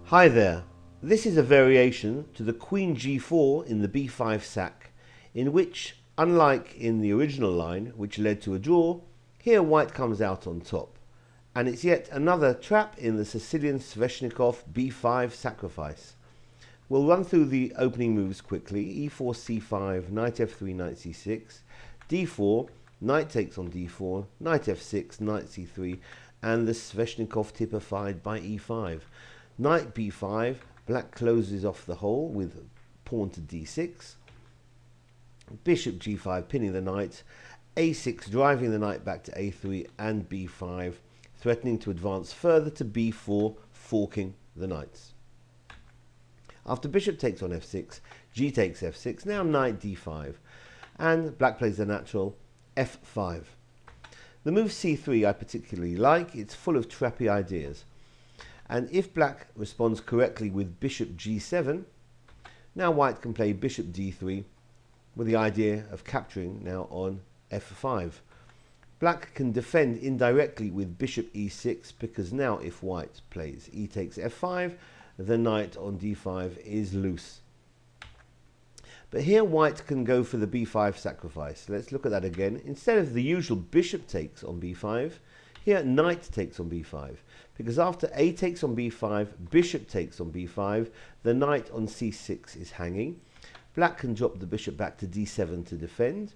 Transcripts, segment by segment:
Hi there, this is a variation to the Queen G4 in the B5 sack, in which, unlike in the original line which led to a draw, here white comes out on top, and it's yet another trap in the Sicilian Sveshnikov B5 sacrifice. We'll run through the opening moves quickly: e4, c5, knight f3, knight c6, d4, knight takes on d4, knight f6, knight c3, and the Sveshnikov typified by e5. Knight b5, black closes off the hole with pawn to d6, bishop g5 pinning the knight, a6 driving the knight back to a3, and b5 threatening to advance further to b4, forking the knights. After bishop takes on f6, g takes f6, now knight d5, and black plays the natural f5. The move c3 I particularly like. It's full of trappy ideas. And if black responds correctly with bishop g7, now white can play bishop d3 with the idea of capturing now on f5. Black can defend indirectly with bishop e6, because now if white plays e takes f5, the knight on d5 is loose. But here white can go for the b5 sacrifice. Let's look at that again. Instead of the usual bishop takes on b5, here knight takes on b5, because after a takes on b5, bishop takes on b5, the knight on c6 is hanging. Black can drop the bishop back to d7 to defend,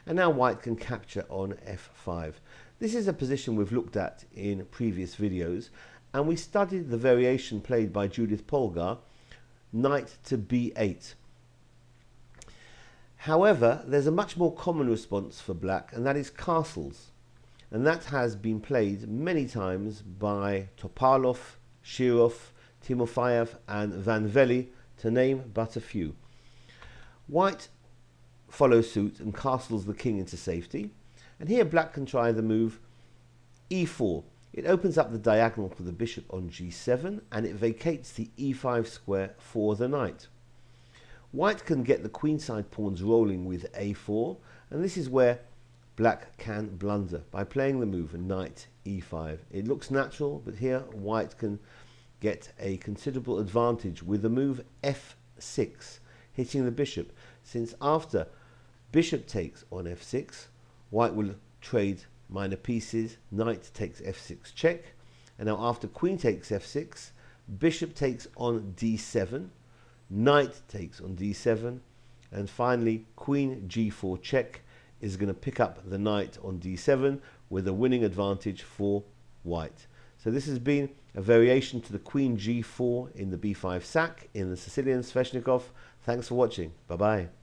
and now white can capture on f5. This is a position we've looked at in previous videos, and we studied the variation played by Judith Polgar, knight to b8. However, there's a much more common response for black, and that is castles. And that has been played many times by Topalov, Shirov, Timofeyev, and Van Velle, to name but a few. White follows suit and castles the king into safety, and here black can try the move e4. It opens up the diagonal for the bishop on g7, and it vacates the e5 square for the knight. White can get the queenside pawns rolling with a4, and this is where black can blunder by playing the move knight e5. It looks natural, but here white can get a considerable advantage with the move f6, hitting the bishop, since after bishop takes on f6, white will trade minor pieces, knight takes f6 check, and now after queen takes f6, bishop takes on d7, knight takes on d7, and finally queen g4 check is going to pick up the knight on d7 with a winning advantage for white. So this has been a variation to the Queen G4 in the B5 sack in the Sicilian Sveshnikov. Thanks for watching. Bye bye.